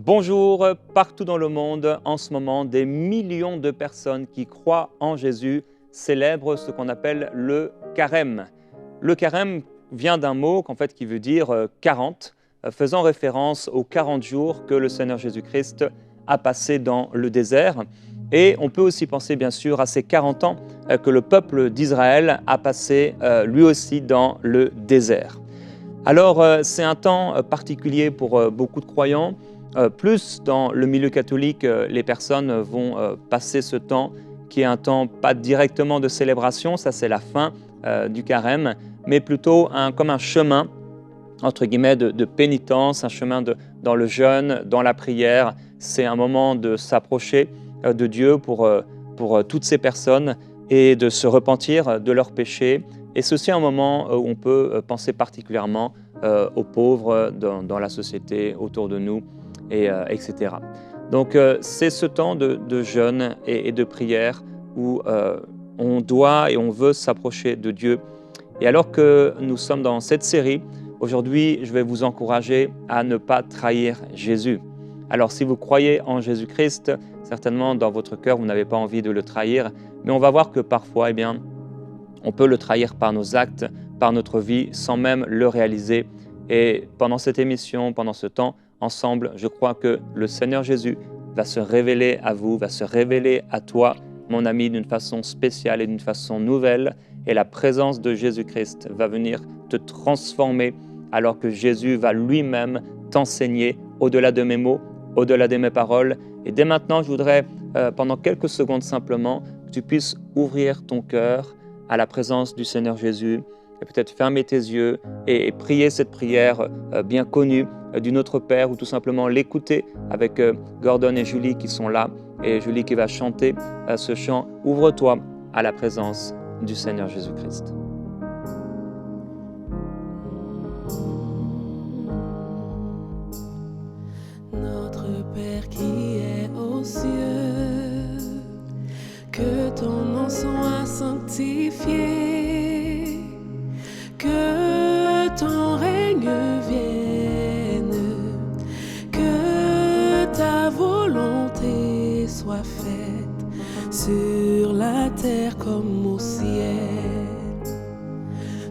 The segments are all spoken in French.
Bonjour, partout dans le monde, en ce moment, des millions de personnes qui croient en Jésus célèbrent ce qu'on appelle le carême. Le carême vient d'un mot qui veut dire 40, faisant référence aux 40 jours que le Seigneur Jésus-Christ a passé dans le désert. Et on peut aussi penser bien sûr à ces 40 ans que le peuple d'Israël a passé lui aussi dans le désert. Alors c'est un temps particulier pour beaucoup de croyants. Plus dans le milieu catholique, les personnes vont passer ce temps qui est un temps pas directement de célébration, ça c'est la fin du carême, mais plutôt comme un chemin entre guillemets de pénitence, un chemin dans le jeûne, dans la prière. C'est un moment de s'approcher de Dieu pour toutes ces personnes et de se repentir de leurs péchés. Et c'est aussi un moment où on peut penser particulièrement aux pauvres dans la société autour de nous, etc. Donc c'est ce temps de jeûne et de prière où on doit et on veut s'approcher de Dieu. Et alors que nous sommes dans cette série, aujourd'hui je vais vous encourager à ne pas trahir Jésus. Alors si vous croyez en Jésus-Christ, certainement dans votre cœur vous n'avez pas envie de le trahir, mais on va voir que parfois on peut le trahir par nos actes, par notre vie, sans même le réaliser. Et pendant cette émission, pendant ce temps, ensemble, je crois que le Seigneur Jésus va se révéler à vous, va se révéler à toi, mon ami, d'une façon spéciale et d'une façon nouvelle. Et la présence de Jésus-Christ va venir te transformer alors que Jésus va lui-même t'enseigner au-delà de mes mots, au-delà de mes paroles. Et dès maintenant, je voudrais, pendant quelques secondes simplement, que tu puisses ouvrir ton cœur à la présence du Seigneur Jésus et peut-être fermer tes yeux et prier cette prière bien connue du Notre Père, ou tout simplement l'écouter avec Gordon et Julie qui sont là, et Julie qui va chanter ce chant. Ouvre-toi à la présence du Seigneur Jésus-Christ. Notre Père qui est aux cieux, que ton nom soit sanctifié, que ton règne vienne, que ta volonté soit faite sur la terre comme au ciel.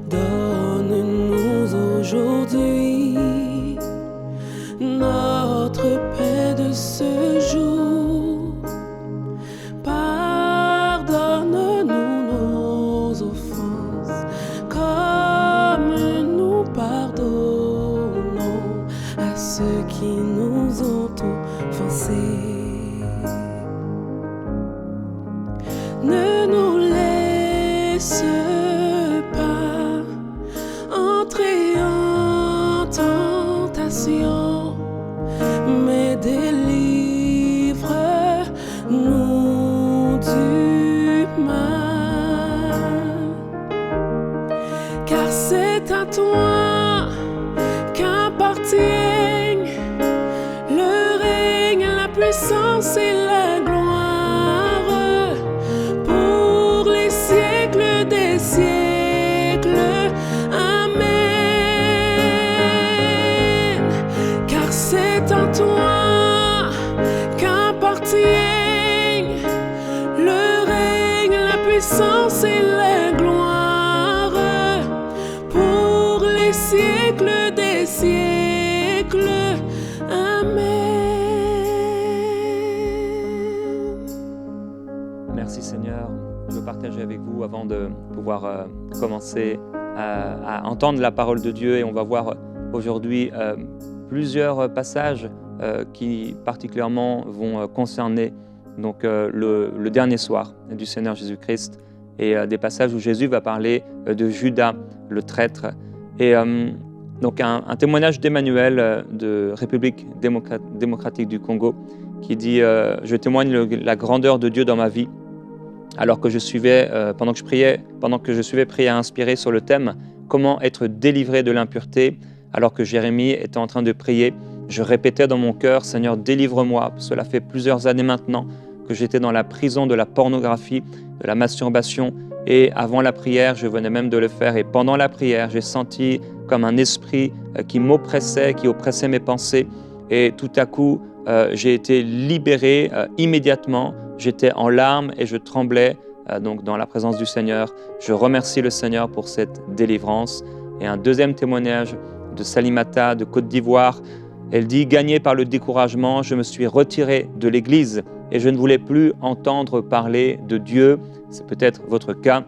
Donne-nous aujourd'hui notre pain de ce jour. Pardonne-nous nos offenses, comme nous pardonnons à ceux qui nous ont offensés. Ne nous laisse pas entrer en tentation, mais délivre-nous du mal. Car c'est à toi qu'appartiennent le règne, la puissance et la gloire pour les siècles des siècles. Amen. Car c'est à toi qu'appartiennent le règne, la puissance et la gloire pour les siècles des siècles. Amen. Merci Seigneur. Je veux partager avec vous avant de pouvoir commencer à entendre la parole de Dieu, et on va voir aujourd'hui plusieurs passages qui particulièrement vont concerner le dernier soir du Seigneur Jésus-Christ, et des passages où Jésus va parler de Judas, le traître. Et donc un témoignage d'Emmanuel de République démocratique du Congo qui dit je témoigne la grandeur de Dieu dans ma vie, alors que je suivais, pendant que je suivais prière inspirée sur le thème « Comment être délivré de l'impureté ?» Alors que Jérémie était en train de prier, je répétais dans mon cœur « Seigneur, délivre-moi ». Cela fait plusieurs années maintenant que j'étais dans la prison de la pornographie, de la masturbation, et avant la prière, je venais même de le faire. Et pendant la prière, j'ai senti comme un esprit qui m'oppressait, qui oppressait mes pensées. Et tout à coup, j'ai été libéré immédiatement. J'étais en larmes et je tremblais donc dans la présence du Seigneur. Je remercie le Seigneur pour cette délivrance. Et un deuxième témoignage de Salimata de Côte d'Ivoire. Elle dit « Gagné par le découragement, je me suis retiré de l'Église et je ne voulais plus entendre parler de Dieu. » C'est peut-être votre cas.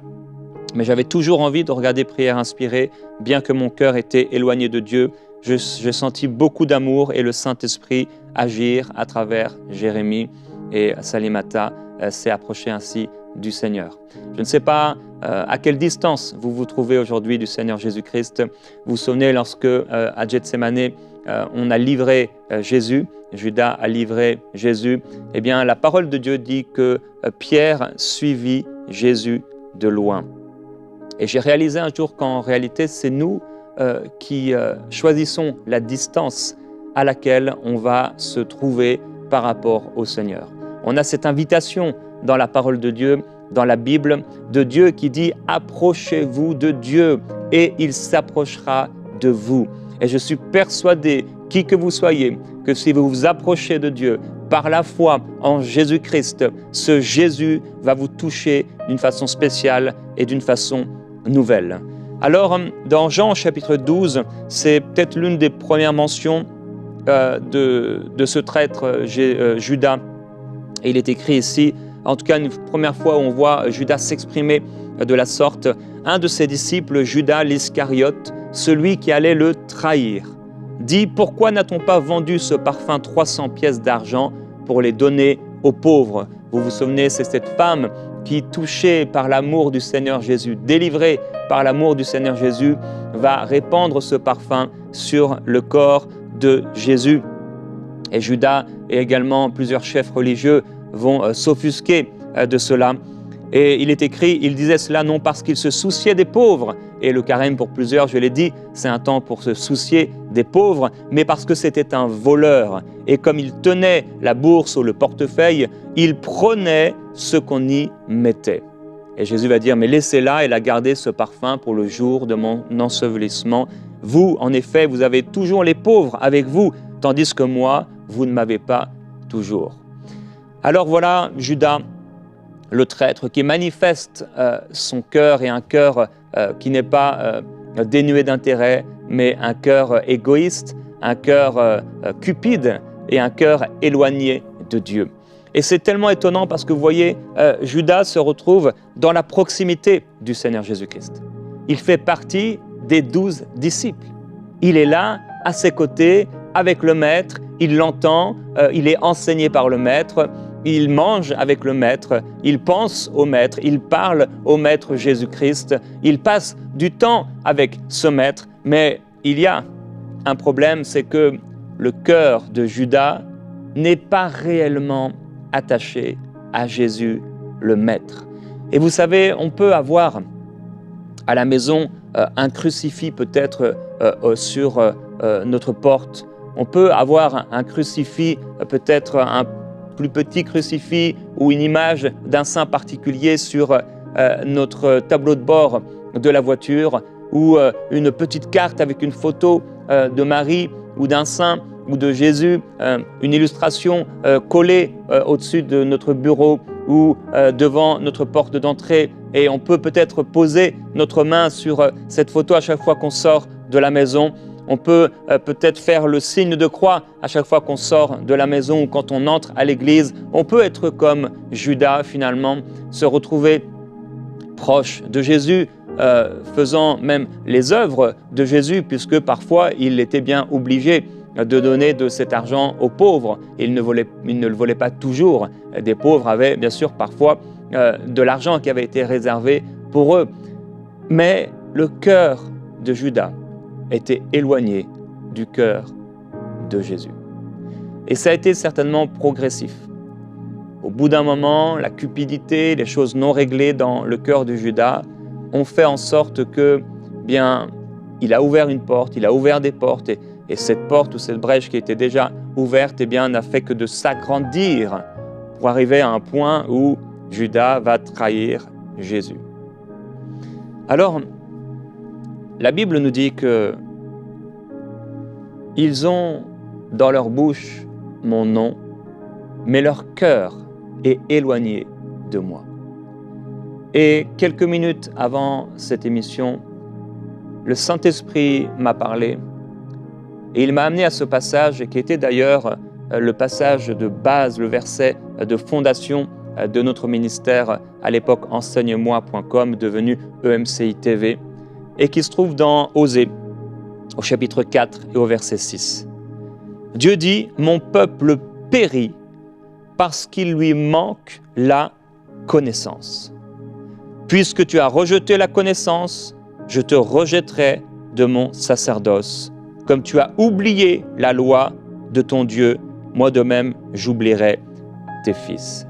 Mais j'avais toujours envie de regarder Prière inspirée, bien que mon cœur était éloigné de Dieu. J'ai senti beaucoup d'amour et le Saint-Esprit agir à travers Jérémie, et Salimata s'est approché ainsi du Seigneur. Je ne sais pas à quelle distance vous vous trouvez aujourd'hui du Seigneur Jésus-Christ. Vous vous souvenez lorsque à Gethsémanée, on a livré Jésus, Judas a livré Jésus, eh bien la parole de Dieu dit que Pierre suivit Jésus de loin. Et j'ai réalisé un jour qu'en réalité, c'est nous qui choisissons la distance à laquelle on va se trouver par rapport au Seigneur. On a cette invitation dans la parole de Dieu, dans la Bible, de Dieu qui dit « Approchez-vous de Dieu et il s'approchera de vous ». Et je suis persuadé, qui que vous soyez, que si vous vous approchez de Dieu par la foi en Jésus-Christ, ce Jésus va vous toucher d'une façon spéciale et d'une façon nouvelle. Alors, dans Jean chapitre 12, c'est peut-être l'une des premières mentions de ce traître Judas. Et il est écrit ici, en tout cas une première fois où on voit Judas s'exprimer de la sorte, un de ses disciples, Judas l'Iscariote, celui qui allait le trahir, dit « Pourquoi n'a-t-on pas vendu ce parfum 300 pièces d'argent pour les donner aux pauvres ?» Vous vous souvenez, c'est cette femme qui, touchée par l'amour du Seigneur Jésus, délivrée par l'amour du Seigneur Jésus, va répandre ce parfum sur le corps de Jésus. Et Judas et également plusieurs chefs religieux vont s'offusquer de cela. Et il est écrit, il disait cela non parce qu'il se souciait des pauvres, et le carême pour plusieurs, je l'ai dit, c'est un temps pour se soucier des pauvres, mais parce que c'était un voleur. Et comme il tenait la bourse ou le portefeuille, il prenait ce qu'on y mettait. Et Jésus va dire, mais laissez-la, elle a gardé ce parfum pour le jour de mon ensevelissement. Vous, en effet, vous avez toujours les pauvres avec vous, tandis que moi, vous ne m'avez pas toujours. Alors voilà Judas, le traître, qui manifeste son cœur, et un cœur qui n'est pas dénué d'intérêt, mais un cœur égoïste, un cœur cupide et un cœur éloigné de Dieu. Et c'est tellement étonnant parce que vous voyez, Judas se retrouve dans la proximité du Seigneur Jésus-Christ. Il fait partie des 12 disciples. Il est là, à ses côtés, avec le Maître, il l'entend, il est enseigné par le Maître, il mange avec le Maître, il pense au Maître, il parle au Maître Jésus-Christ, il passe du temps avec ce Maître, mais il y a un problème, c'est que le cœur de Judas n'est pas réellement attaché à Jésus, le Maître. Et vous savez, on peut avoir à la maison un crucifix peut-être sur notre porte. On peut avoir un crucifix, peut-être un plus petit crucifix ou une image d'un saint particulier sur notre tableau de bord de la voiture, ou une petite carte avec une photo de Marie ou d'un saint ou de Jésus, une illustration collée au-dessus de notre bureau ou devant notre porte d'entrée, et on peut peut-être poser notre main sur cette photo à chaque fois qu'on sort de la maison. On peut peut-être faire le signe de croix à chaque fois qu'on sort de la maison ou quand on entre à l'église. On peut être comme Judas finalement, se retrouver proche de Jésus, faisant même les œuvres de Jésus, puisque parfois il était bien obligé de donner de cet argent aux pauvres. Il ne le volait pas toujours. Des pauvres avaient bien sûr parfois de l'argent qui avait été réservé pour eux. Mais le cœur de Judas était éloigné du cœur de Jésus. Et ça a été certainement progressif. Au bout d'un moment, la cupidité, les choses non réglées dans le cœur de Judas ont fait en sorte que, bien, il a ouvert une porte, il a ouvert des portes, et cette porte ou cette brèche qui était déjà ouverte, eh bien, n'a fait que de s'agrandir pour arriver à un point où Judas va trahir Jésus. Alors, la Bible nous dit que ils ont dans leur bouche mon nom, mais leur cœur est éloigné de moi. » Et quelques minutes avant cette émission, le Saint-Esprit m'a parlé et il m'a amené à ce passage qui était d'ailleurs le passage de base, le verset de fondation de notre ministère à l'époque enseigne-moi.com, devenu EMCI TV, et qui se trouve dans Osée, au chapitre 4 et au verset 6. Dieu dit « Mon peuple périt parce qu'il lui manque la connaissance. Puisque tu as rejeté la connaissance, je te rejetterai de mon sacerdoce. Comme tu as oublié la loi de ton Dieu, moi de même j'oublierai tes fils. »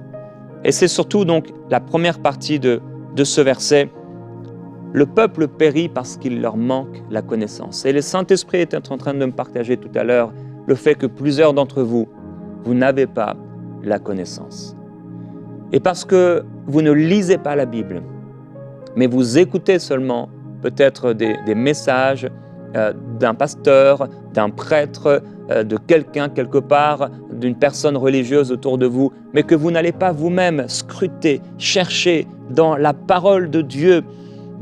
Et c'est surtout donc la première partie de ce verset. Le peuple périt parce qu'il leur manque la connaissance. Et le Saint-Esprit était en train de me partager tout à l'heure le fait que plusieurs d'entre vous, vous n'avez pas la connaissance. Et parce que vous ne lisez pas la Bible, mais vous écoutez seulement peut-être des messages d'un pasteur, d'un prêtre, de quelqu'un quelque part, d'une personne religieuse autour de vous, mais que vous n'allez pas vous-même scruter, chercher dans la parole de Dieu,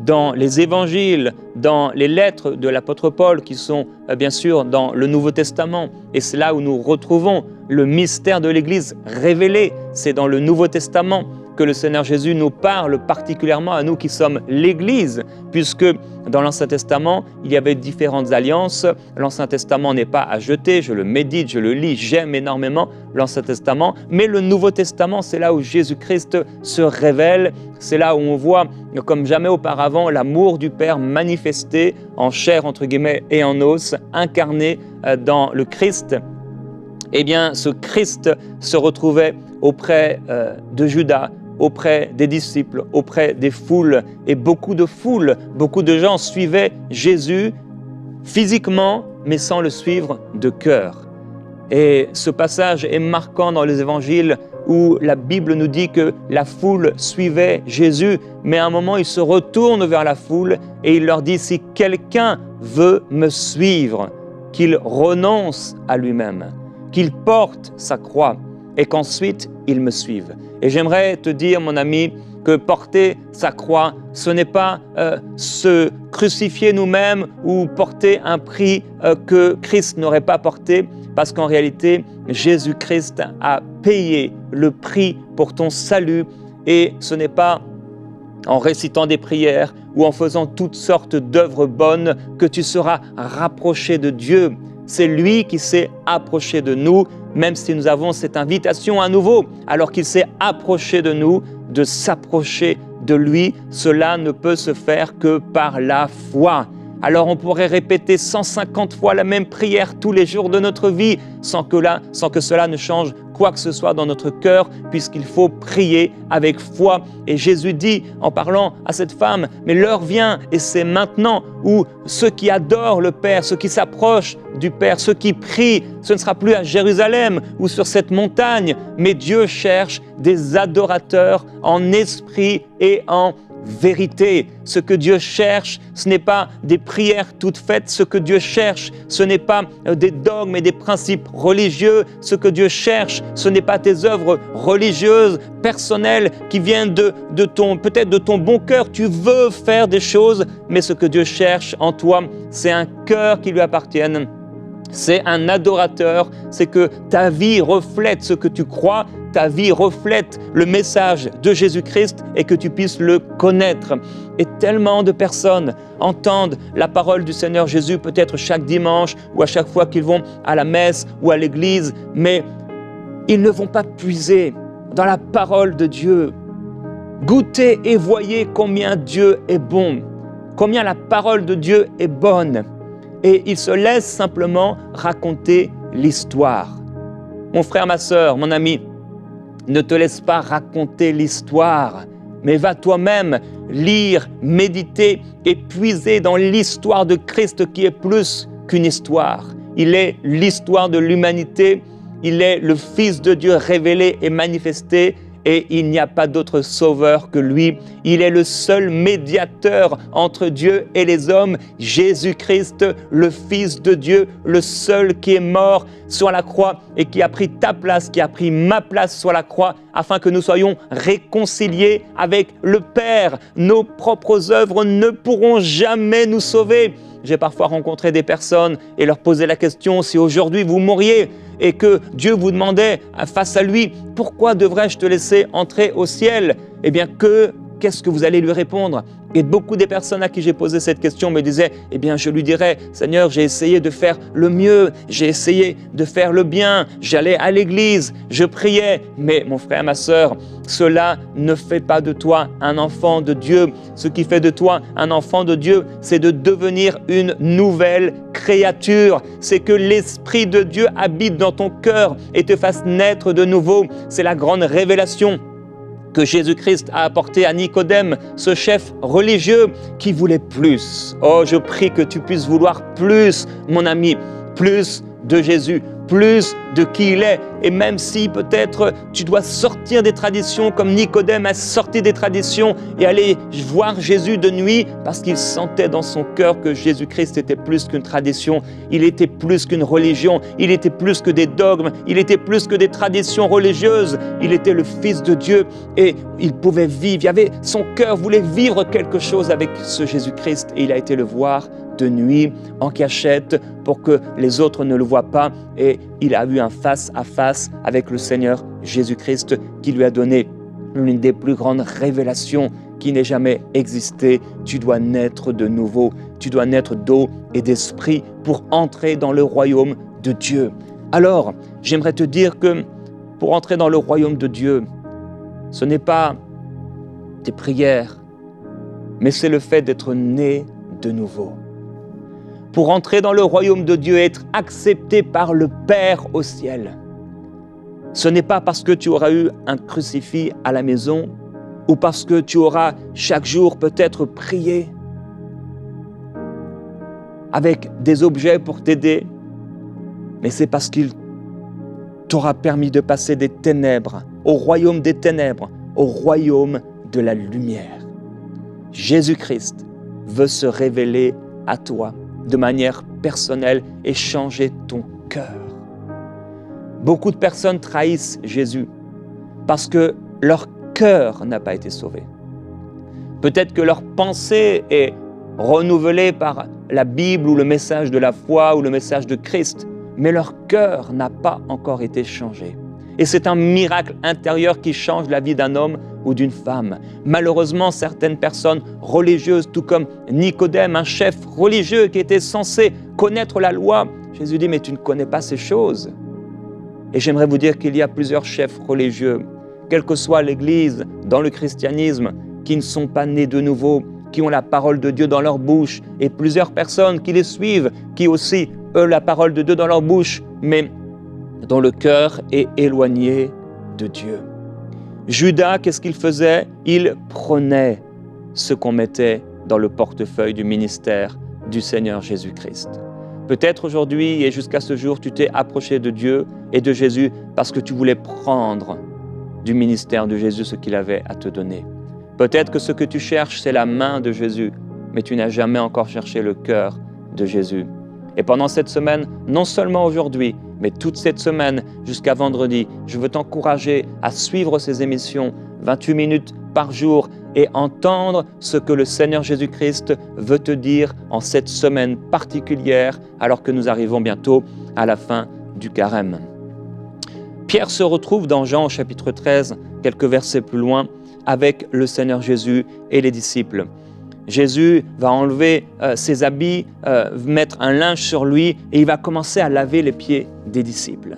dans les évangiles, dans les lettres de l'apôtre Paul qui sont bien sûr dans le Nouveau Testament. Et c'est là où nous retrouvons le mystère de l'Église révélé. C'est dans le Nouveau Testament que le Seigneur Jésus nous parle particulièrement à nous qui sommes l'Église, puisque dans l'Ancien Testament, il y avait différentes alliances. L'Ancien Testament n'est pas à jeter, je le médite, je le lis, j'aime énormément l'Ancien Testament, mais le Nouveau Testament, c'est là où Jésus-Christ se révèle, c'est là où on voit, comme jamais auparavant, l'amour du Père manifesté en chair, entre guillemets, et en os, incarné dans le Christ. Eh bien, ce Christ se retrouvait auprès de Judas, auprès des disciples, auprès des foules, et beaucoup de gens suivaient Jésus physiquement, mais sans le suivre de cœur. Et ce passage est marquant dans les évangiles où la Bible nous dit que la foule suivait Jésus, mais à un moment il se retourne vers la foule et il leur dit « Si quelqu'un veut me suivre, qu'il renonce à lui-même, qu'il porte sa croix et qu'ensuite il me suive. » Et j'aimerais te dire, mon ami, que porter sa croix, ce n'est pas se crucifier nous-mêmes ou porter un prix que Christ n'aurait pas porté, parce qu'en réalité, Jésus-Christ a payé le prix pour ton salut, et ce n'est pas en récitant des prières ou en faisant toutes sortes d'œuvres bonnes que tu seras rapproché de Dieu. C'est lui qui s'est approché de nous, même si nous avons cette invitation à nouveau, alors qu'il s'est approché de nous, de s'approcher de lui. Cela ne peut se faire que par la foi. Alors on pourrait répéter 150 fois la même prière tous les jours de notre vie sans que cela ne change quoi que ce soit dans notre cœur, puisqu'il faut prier avec foi. Et Jésus dit, en parlant à cette femme, « Mais l'heure vient, et c'est maintenant, où ceux qui adorent le Père, ceux qui s'approchent du Père, ceux qui prient, ce ne sera plus à Jérusalem ou sur cette montagne, mais Dieu cherche des adorateurs en esprit et en vérité. » Ce que Dieu cherche, ce n'est pas des prières toutes faites. Ce que Dieu cherche, ce n'est pas des dogmes et des principes religieux. Ce que Dieu cherche, ce n'est pas tes œuvres religieuses, personnelles, qui viennent peut-être de ton bon cœur. Tu veux faire des choses, mais ce que Dieu cherche en toi, c'est un cœur qui lui appartienne. C'est un adorateur, c'est que ta vie reflète ce que tu crois, ta vie reflète le message de Jésus-Christ et que tu puisses le connaître. Et tellement de personnes entendent la parole du Seigneur Jésus, peut-être chaque dimanche ou à chaque fois qu'ils vont à la messe ou à l'église, mais ils ne vont pas puiser dans la parole de Dieu. Goûtez et voyez combien Dieu est bon, combien la parole de Dieu est bonne. Et ils se laissent simplement raconter l'histoire. Mon frère, ma sœur, mon ami, ne te laisse pas raconter l'histoire, mais va toi-même lire, méditer et puiser dans l'histoire de Christ qui est plus qu'une histoire. Il est l'histoire de l'humanité, il est le Fils de Dieu révélé et manifesté, et il n'y a pas d'autre sauveur que lui. Il est le seul médiateur entre Dieu et les hommes, Jésus-Christ, le Fils de Dieu, le seul qui est mort sur la croix et qui a pris ta place, qui a pris ma place sur la croix, afin que nous soyons réconciliés avec le Père. Nos propres œuvres ne pourront jamais nous sauver. J'ai parfois rencontré des personnes et leur posé la question, si aujourd'hui vous mouriez et que Dieu vous demandait face à lui, pourquoi devrais-je te laisser entrer au ciel ? Eh bien, qu'est-ce que vous allez lui répondre ? Et beaucoup des personnes à qui j'ai posé cette question me disaient, eh bien, je lui dirais, Seigneur, j'ai essayé de faire le mieux, j'ai essayé de faire le bien, j'allais à l'église, je priais, mais mon frère, ma sœur, cela ne fait pas de toi un enfant de Dieu. Ce qui fait de toi un enfant de Dieu, c'est de devenir une nouvelle créature. C'est que l'Esprit de Dieu habite dans ton cœur et te fasse naître de nouveau. C'est la grande révélation que Jésus-Christ a apporté à Nicodème, ce chef religieux qui voulait plus. Oh, je prie que tu puisses vouloir plus, mon ami, plus de Jésus, plus de qui il est. Et même si peut-être tu dois sortir des traditions comme Nicodème a sorti des traditions et aller voir Jésus de nuit parce qu'il sentait dans son cœur que Jésus-Christ était plus qu'une tradition, il était plus qu'une religion, il était plus que des dogmes, il était plus que des traditions religieuses, il était le Fils de Dieu et il pouvait vivre, son cœur voulait vivre quelque chose avec ce Jésus-Christ et il a été le voir de nuit, en cachette, pour que les autres ne le voient pas. Et il a eu un face-à-face avec le Seigneur Jésus-Christ qui lui a donné l'une des plus grandes révélations qui n'ait jamais existé. Tu dois naître de nouveau, tu dois naître d'eau et d'esprit pour entrer dans le royaume de Dieu. Alors, j'aimerais te dire que pour entrer dans le royaume de Dieu, ce n'est pas tes prières, mais c'est le fait d'être né de nouveau. Pour entrer dans le royaume de Dieu et être accepté par le Père au ciel. Ce n'est pas parce que tu auras eu un crucifix à la maison ou parce que tu auras chaque jour peut-être prié avec des objets pour t'aider, mais c'est parce qu'il t'aura permis de passer des ténèbres au royaume des ténèbres, au royaume de la lumière. Jésus-Christ veut se révéler à toi de manière personnelle et changer ton cœur. Beaucoup de personnes trahissent Jésus parce que leur cœur n'a pas été sauvé. Peut-être que leur pensée est renouvelée par la Bible ou le message de la foi ou le message de Christ, mais leur cœur n'a pas encore été changé. Et c'est un miracle intérieur qui change la vie d'un homme ou d'une femme. Malheureusement, certaines personnes religieuses, tout comme Nicodème, un chef religieux qui était censé connaître la loi, Jésus dit, mais tu ne connais pas ces choses. Et j'aimerais vous dire qu'il y a plusieurs chefs religieux, quelle que soit l'Église, dans le christianisme, qui ne sont pas nés de nouveau, qui ont la parole de Dieu dans leur bouche, et plusieurs personnes qui les suivent, qui aussi ont la parole de Dieu dans leur bouche, mais dont le cœur est éloigné de Dieu. Judas, qu'est-ce qu'il faisait? Il prenait ce qu'on mettait dans le portefeuille du ministère du Seigneur Jésus-Christ. Peut-être aujourd'hui et jusqu'à ce jour, tu t'es approché de Dieu et de Jésus parce que tu voulais prendre du ministère de Jésus ce qu'il avait à te donner. Peut-être que ce que tu cherches, c'est la main de Jésus, mais tu n'as jamais encore cherché le cœur de Jésus. Et pendant cette semaine, non seulement aujourd'hui, mais toute cette semaine jusqu'à vendredi, je veux t'encourager à suivre ces émissions 28 minutes par jour et entendre ce que le Seigneur Jésus-Christ veut te dire en cette semaine particulière alors que nous arrivons bientôt à la fin du carême. Pierre se retrouve dans Jean au chapitre 13, quelques versets plus loin, avec le Seigneur Jésus et les disciples. Jésus va enlever ses habits, mettre un linge sur lui et il va commencer à laver les pieds des disciples.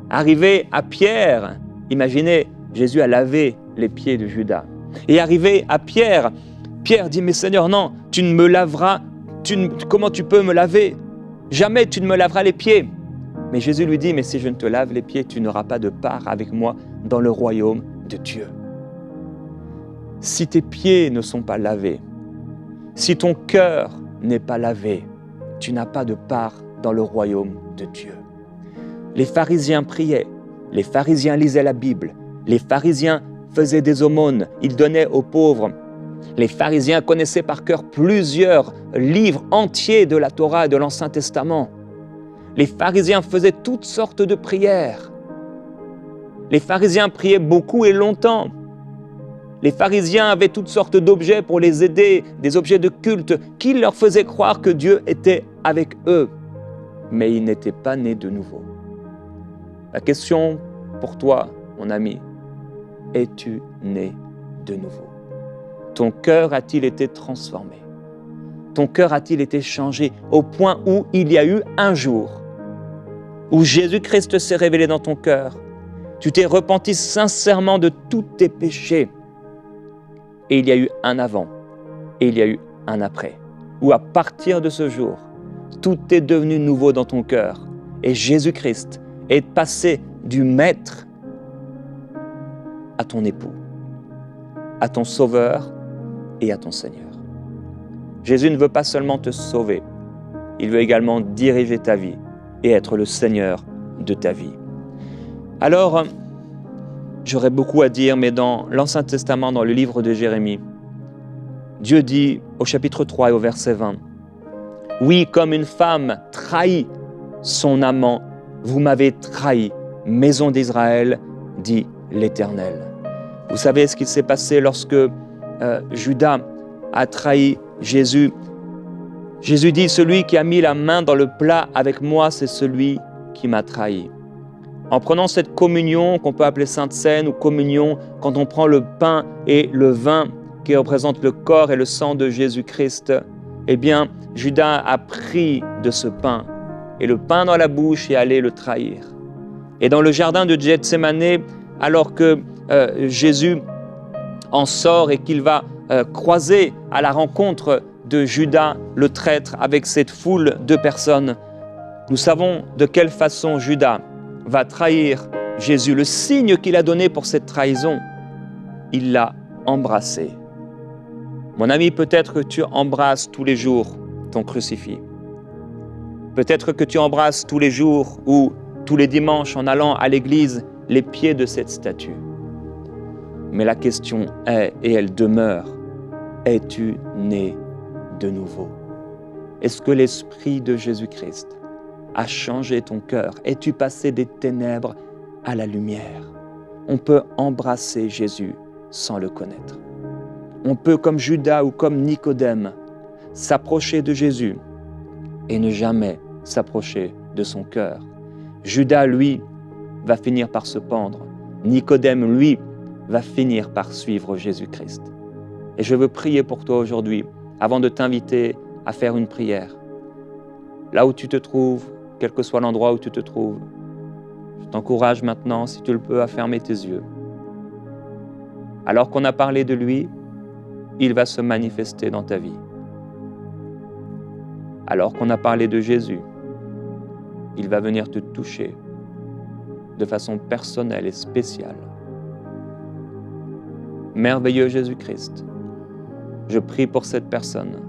Arrivé à Pierre, imaginez, Jésus a lavé les pieds de Judas. Et arrivé à Pierre, Pierre dit « Mais Seigneur, non, tu ne me laveras, comment tu peux me laver? Jamais tu ne me laveras les pieds. » Mais Jésus lui dit « Mais si je ne te lave les pieds, tu n'auras pas de part avec moi dans le royaume de Dieu. » Si tes pieds ne sont pas lavés, si ton cœur n'est pas lavé, tu n'as pas de part dans le royaume de Dieu. Les pharisiens priaient, les pharisiens lisaient la Bible, les pharisiens faisaient des aumônes, ils donnaient aux pauvres. Les pharisiens connaissaient par cœur plusieurs livres entiers de la Torah et de l'Ancien Testament. Les pharisiens faisaient toutes sortes de prières. Les pharisiens priaient beaucoup et longtemps. Les pharisiens avaient toutes sortes d'objets pour les aider, des objets de culte qui leur faisaient croire que Dieu était avec eux. Mais ils n'étaient pas nés de nouveau. La question pour toi, mon ami, es-tu né de nouveau? Ton cœur a-t-il été transformé? Ton cœur a-t-il été changé au point où il y a eu un jour où Jésus-Christ s'est révélé dans ton cœur? Tu t'es repenti sincèrement de tous tes péchés. Et il y a eu un avant et il y a eu un après. Où à partir de ce jour, tout est devenu nouveau dans ton cœur. Et Jésus-Christ est passé du maître à ton époux, à ton sauveur et à ton Seigneur. Jésus ne veut pas seulement te sauver, il veut également diriger ta vie et être le Seigneur de ta vie. Alors, j'aurais beaucoup à dire, mais dans l'Ancien Testament, dans le livre de Jérémie, Dieu dit au chapitre 3 et au verset 20, « Oui, comme une femme trahit son amant, vous m'avez trahi, maison d'Israël, dit l'Éternel. » Vous savez ce qu'il s'est passé lorsque Judas a trahi Jésus. Jésus dit, « Celui qui a mis la main dans le plat avec moi, c'est celui qui m'a trahi. » En prenant cette communion qu'on peut appeler Sainte Seine ou communion, quand on prend le pain et le vin qui représentent le corps et le sang de Jésus-Christ, eh bien, Judas a pris de ce pain et le pain dans la bouche et allé le trahir. Et dans le jardin de Gethsémanée, alors que Jésus en sort et qu'il va croiser à la rencontre de Judas, le traître, avec cette foule de personnes, nous savons de quelle façon Judas va trahir Jésus. Le signe qu'il a donné pour cette trahison, il l'a embrassé. Mon ami, peut-être que tu embrasses tous les jours ton crucifix. Peut-être que tu embrasses tous les jours ou tous les dimanches en allant à l'église les pieds de cette statue. Mais la question est, et elle demeure, es-tu né de nouveau? Est-ce que l'Esprit de Jésus-Christ a changé ton cœur? Es-tu passé des ténèbres à la lumière? On peut embrasser Jésus sans le connaître. On peut, comme Judas ou comme Nicodème, s'approcher de Jésus et ne jamais s'approcher de son cœur. Judas, lui, va finir par se pendre. Nicodème, lui, va finir par suivre Jésus-Christ. Et je veux prier pour toi aujourd'hui, avant de t'inviter à faire une prière. Là où tu te trouves, quel que soit l'endroit où tu te trouves, je t'encourage maintenant, si tu le peux, à fermer tes yeux. Alors qu'on a parlé de lui, il va se manifester dans ta vie. Alors qu'on a parlé de Jésus, il va venir te toucher de façon personnelle et spéciale. Merveilleux Jésus-Christ, je prie pour cette personne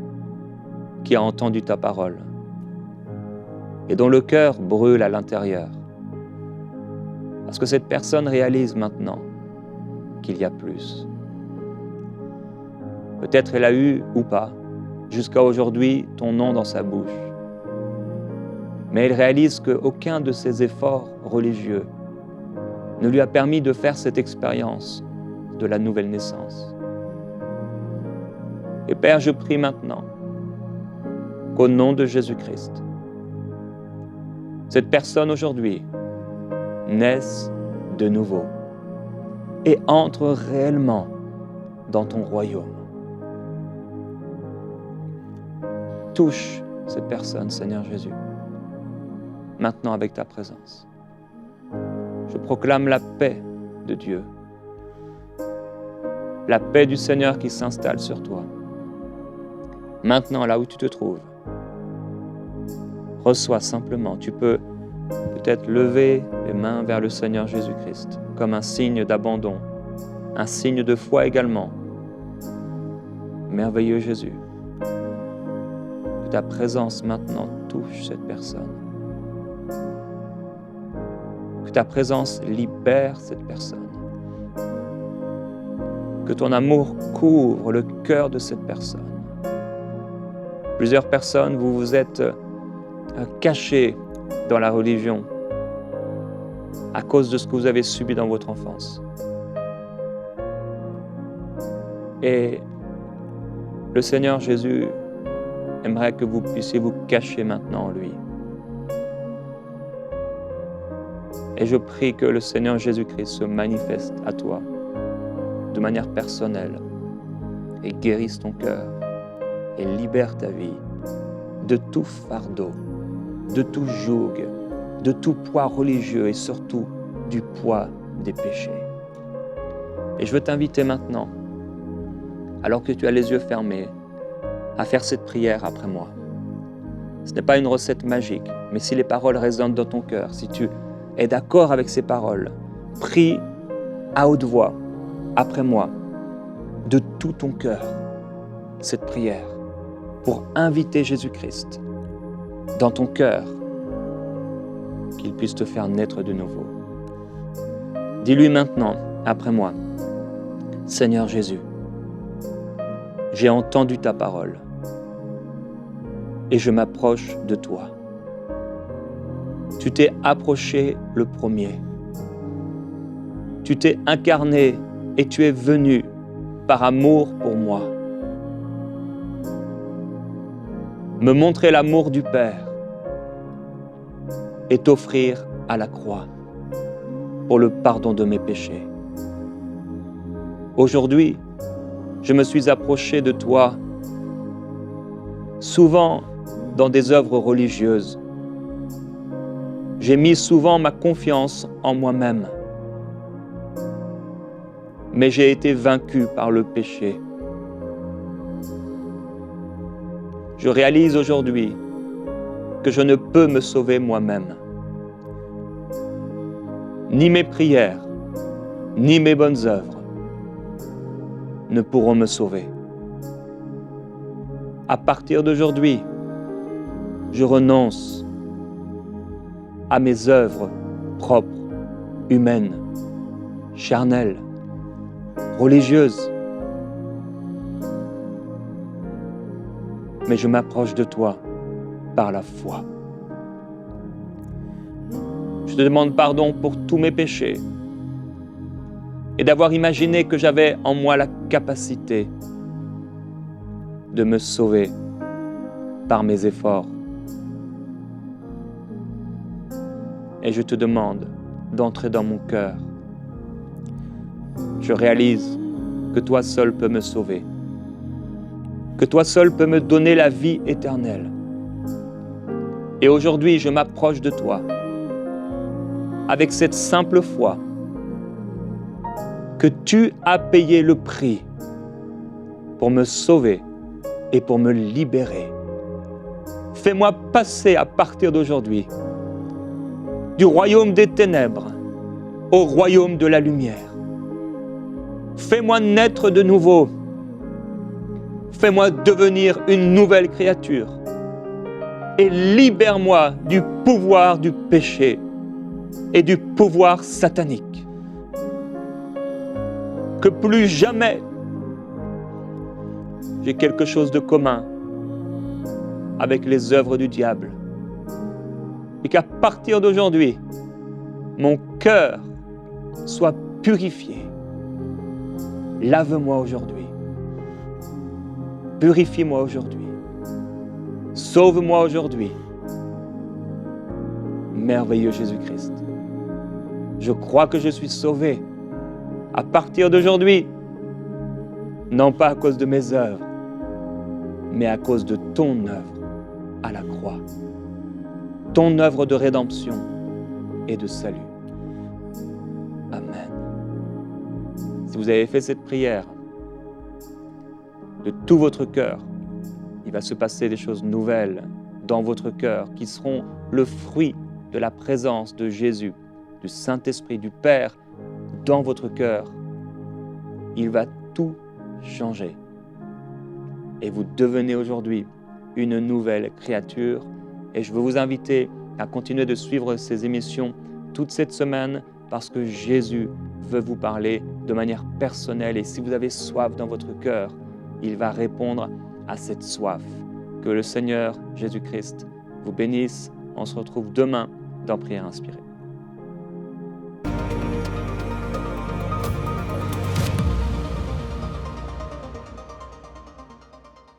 qui a entendu ta parole et dont le cœur brûle à l'intérieur. Parce que cette personne réalise maintenant qu'il y a plus. Peut-être elle a eu ou pas, jusqu'à aujourd'hui, ton nom dans sa bouche. Mais elle réalise qu'aucun de ses efforts religieux ne lui a permis de faire cette expérience de la nouvelle naissance. Et Père, je prie maintenant qu'au nom de Jésus-Christ, cette personne aujourd'hui naisse de nouveau et entre réellement dans ton royaume. Touche cette personne, Seigneur Jésus, maintenant avec ta présence. Je proclame la paix de Dieu, la paix du Seigneur qui s'installe sur toi. Maintenant, là où tu te trouves, reçois simplement. Tu peux peut-être lever les mains vers le Seigneur Jésus-Christ comme un signe d'abandon, un signe de foi également. Merveilleux Jésus, que ta présence maintenant touche cette personne. Que ta présence libère cette personne. que ton amour couvre le cœur de cette personne. Plusieurs personnes, vous vous êtes cachés dans la religion à cause de ce que vous avez subi dans votre enfance. Et le Seigneur Jésus aimerait que vous puissiez vous cacher maintenant en lui. Et je prie que le Seigneur Jésus-Christ se manifeste à toi de manière personnelle et guérisse ton cœur et libère ta vie de tout fardeau, de tout joug, de tout poids religieux et surtout du poids des péchés. Et je veux t'inviter maintenant, alors que tu as les yeux fermés, à faire cette prière après moi. Ce n'est pas une recette magique, mais si les paroles résonnent dans ton cœur, si tu es d'accord avec ces paroles, prie à haute voix, après moi, de tout ton cœur, cette prière, pour inviter Jésus-Christ dans ton cœur, qu'il puisse te faire naître de nouveau. Dis-lui maintenant, après moi, Seigneur Jésus, j'ai entendu ta parole et je m'approche de toi. Tu t'es approché le premier. Tu t'es incarné et tu es venu par amour pour moi. Me montrer l'amour du Père et t'offrir à la croix pour le pardon de mes péchés. Aujourd'hui, je me suis approché de toi souvent dans des œuvres religieuses. J'ai mis souvent ma confiance en moi-même, mais j'ai été vaincu par le péché. Je réalise aujourd'hui que je ne peux me sauver moi-même. Ni mes prières, ni mes bonnes œuvres ne pourront me sauver. À partir d'aujourd'hui, je renonce à mes œuvres propres, humaines, charnelles, religieuses. Mais je m'approche de toi par la foi. Je te demande pardon pour tous mes péchés et d'avoir imaginé que j'avais en moi la capacité de me sauver par mes efforts. Et je te demande d'entrer dans mon cœur. Je réalise que toi seul peux me sauver, que toi seul peux me donner la vie éternelle. Et aujourd'hui, je m'approche de toi avec cette simple foi que tu as payé le prix pour me sauver et pour me libérer. Fais-moi passer à partir d'aujourd'hui du royaume des ténèbres au royaume de la lumière. Fais-moi naître de nouveau. Fais-moi devenir une nouvelle créature. Et libère-moi du pouvoir du péché et du pouvoir satanique. Que plus jamais j'ai quelque chose de commun avec les œuvres du diable. Et qu'à partir d'aujourd'hui, mon cœur soit purifié. Lave-moi aujourd'hui. Purifie-moi aujourd'hui. Sauve-moi aujourd'hui. Merveilleux Jésus-Christ. Je crois que je suis sauvé à partir d'aujourd'hui, non pas à cause de mes œuvres, mais à cause de ton œuvre à la croix. Ton œuvre de rédemption et de salut. Amen. Si vous avez fait cette prière de tout votre cœur, il va se passer des choses nouvelles dans votre cœur qui seront le fruit de la présence de Jésus, du Saint-Esprit, du Père dans votre cœur. Il va tout changer. Et vous devenez aujourd'hui une nouvelle créature. Et je veux vous inviter à continuer de suivre ces émissions toute cette semaine parce que Jésus veut vous parler de manière personnelle. Et si vous avez soif dans votre cœur, il va répondre à cette soif. Que le Seigneur Jésus-Christ vous bénisse. On se retrouve demain dans Prière inspirée.